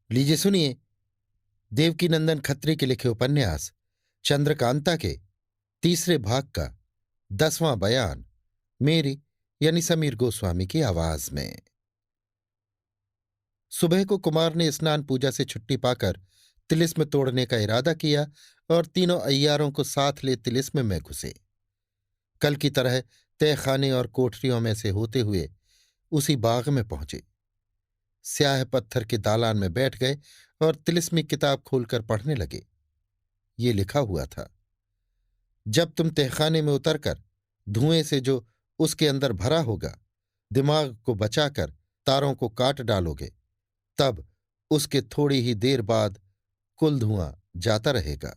लीजिए सुनिए देवकीनंदन खत्री के लिखे उपन्यास चंद्रकांता के तीसरे भाग का 10वां बयान मेरी यानी समीर गोस्वामी की आवाज में। सुबह को कुमार ने स्नान पूजा से छुट्टी पाकर तिलिस्म तोड़ने का इरादा किया और तीनों अय्यारों को साथ ले तिलिस्म में घुसे। कल की तरह तहखाने और कोठरियों में से होते हुए उसी बाग में पहुंचे। स्याह पत्थर के दालान में बैठ गए और तिलिस्मी किताब खोलकर पढ़ने लगे। ये लिखा हुआ था, जब तुम तहखाने में उतरकर धुएं से जो उसके अंदर भरा होगा दिमाग को बचाकर तारों को काट डालोगे, तब उसके थोड़ी ही देर बाद कुल धुआं जाता रहेगा।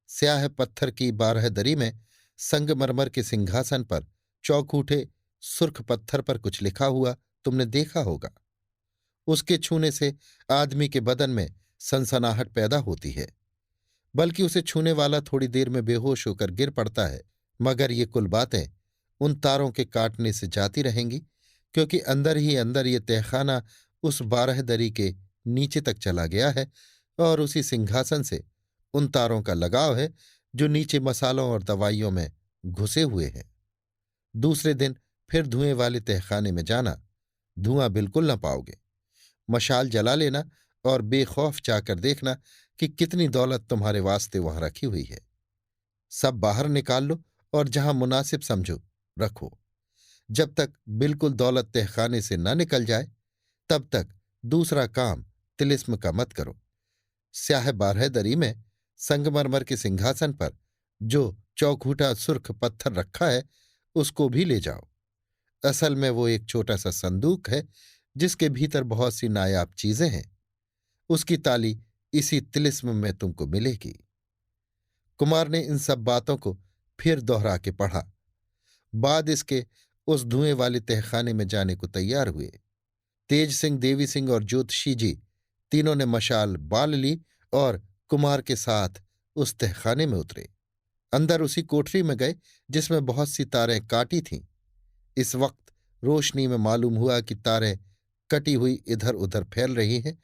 स्याह पत्थर की बारहदरी में संगमरमर के सिंहासन पर चौखूठे सुर्ख पत्थर पर कुछ लिखा हुआ तुमने देखा होगा। उसके छूने से आदमी के बदन में सनसनाहट पैदा होती है, बल्कि उसे छूने वाला थोड़ी देर में बेहोश होकर गिर पड़ता है। मगर ये कुल बातें उन तारों के काटने से जाती रहेंगी, क्योंकि अंदर ही अंदर ये तहखाना उस बारहदरी के नीचे तक चला गया है और उसी सिंहासन से उन तारों का लगाव है जो नीचे मसालों और दवाइयों में घुसे हुए हैं। दूसरे दिन फिर धुएं वाले तहखाने में जाना, धुआं बिल्कुल न पाओगे। मशाल जला लेना और बेखौफ जाकर देखना कि कितनी दौलत तुम्हारे वास्ते वहां रखी हुई है। सब बाहर निकाल लो और जहां मुनासिब समझो रखो। जब तक बिल्कुल दौलत तहखाने से न निकल जाए तब तक दूसरा काम तिलिस्म का मत करो। स्याह बारहदरी में संगमरमर के सिंहासन पर जो चौखूटा सुर्ख पत्थर रखा है उसको भी ले जाओ। असल में वो एक छोटा सा संदूक है जिसके भीतर बहुत सी नायाब चीजें हैं। उसकी ताली इसी तिलिस्म में तुमको मिलेगी। कुमार ने इन सब बातों को फिर दोहरा के पढ़ा। बाद इसके उस धुएं वाले तहखाने में जाने को तैयार हुए। तेज सिंह, देवी सिंह और ज्योतिषी जी तीनों ने मशाल बाल ली और कुमार के साथ उस तहखाने में उतरे। अंदर उसी कोठरी में गए जिसमें बहुत सी तारें काटी थीं। इस वक्त रोशनी में मालूम हुआ कि तारें कटी हुई इधर उधर फैल रही हैं।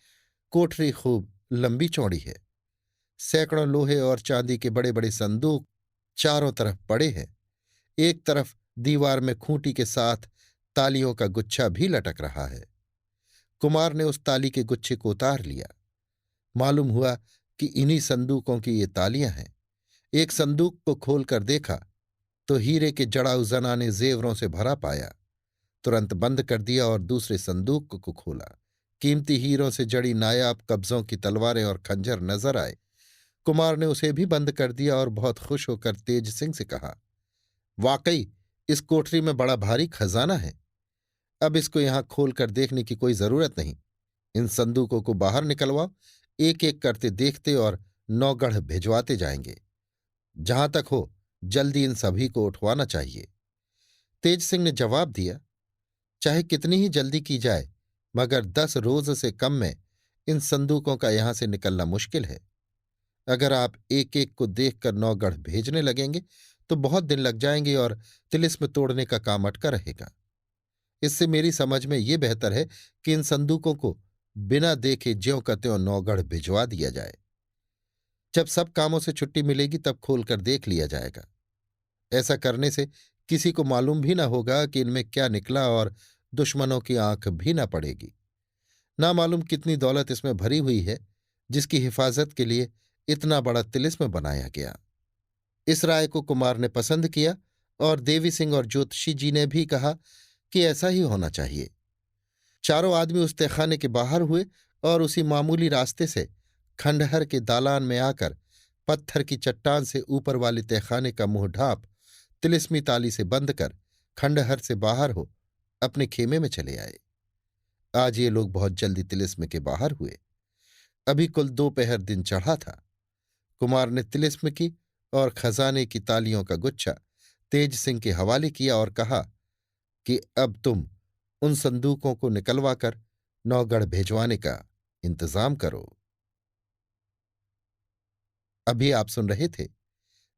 कोठरी खूब लंबी चौड़ी है। सैकड़ों लोहे और चांदी के बड़े बड़े संदूक चारों तरफ पड़े हैं। एक तरफ दीवार में खूंटी के साथ तालियों का गुच्छा भी लटक रहा है। कुमार ने उस ताली के गुच्छे को उतार लिया। मालूम हुआ कि इन्हीं संदूकों की ये तालियां हैं। एक संदूक को खोलकर देखा तो हीरे के जड़ाऊ जनाने जेवरों से भरा पाया। तुरंत बंद कर दिया और दूसरे संदूक को खोला। कीमती हीरों से जड़ी नायाब कब्जों की तलवारें और खंजर नजर आए। कुमार ने उसे भी बंद कर दिया और बहुत खुश होकर तेज सिंह से कहा, वाकई इस कोठरी में बड़ा भारी खजाना है। अब इसको यहां खोलकर देखने की कोई जरूरत नहीं। इन संदूकों को बाहर निकलवाओ, एक एक करते देखते और नौगढ़ भिजवाते जाएंगे। जहां तक हो जल्दी इन सभी को उठवाना चाहिए। तेज सिंह ने जवाब दिया, चाहे कितनी ही जल्दी की जाए, मगर 10 रोज से कम में इन संदूकों का यहां से निकलना मुश्किल है। अगर आप एक एक को देखकर नौगढ़ भेजने लगेंगे तो बहुत दिन लग जाएंगे और तिलिस्म तोड़ने का काम अटका रहेगा। इससे मेरी समझ में ये बेहतर है कि इन संदूकों को बिना देखे ज्यों का त्यों नौगढ़ भिजवा दिया जाए। जब सब कामों से छुट्टी मिलेगी तब खोलकर देख लिया जाएगा। ऐसा करने से किसी को मालूम भी न होगा कि इनमें क्या निकला और दुश्मनों की आंख भी न पड़ेगी। ना मालूम कितनी दौलत इसमें भरी हुई है जिसकी हिफाजत के लिए इतना बड़ा तिलिस्म बनाया गया। इस राय को कुमार ने पसंद किया और देवी सिंह और ज्योतिषी जी ने भी कहा कि ऐसा ही होना चाहिए। चारों आदमी उस तहखाने के बाहर हुए और उसी मामूली रास्ते से खंडहर के दालान में आकर पत्थर की चट्टान से ऊपर वाले तहखाने का मुंह ढांप तिलिस्मी ताली से बंद कर खंडहर से बाहर हो अपने खेमे में चले आए। आज ये लोग बहुत जल्दी तिलिस्म के बाहर हुए। अभी कुल दोपहर दिन चढ़ा था। कुमार ने तिलिस्म की और खजाने की तालियों का गुच्छा तेज सिंह के हवाले किया और कहा कि अब तुम उन संदूकों को निकलवाकर नौगढ़ भेजवाने का इंतजाम करो। अभी आप सुन रहे थे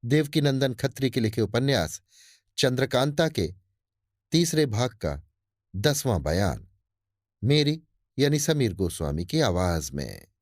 देवकीनंदन खत्री के लिखे उपन्यास चंद्रकांता के तीसरे भाग का 10वां बयान मेरी यानी समीर गोस्वामी की आवाज में।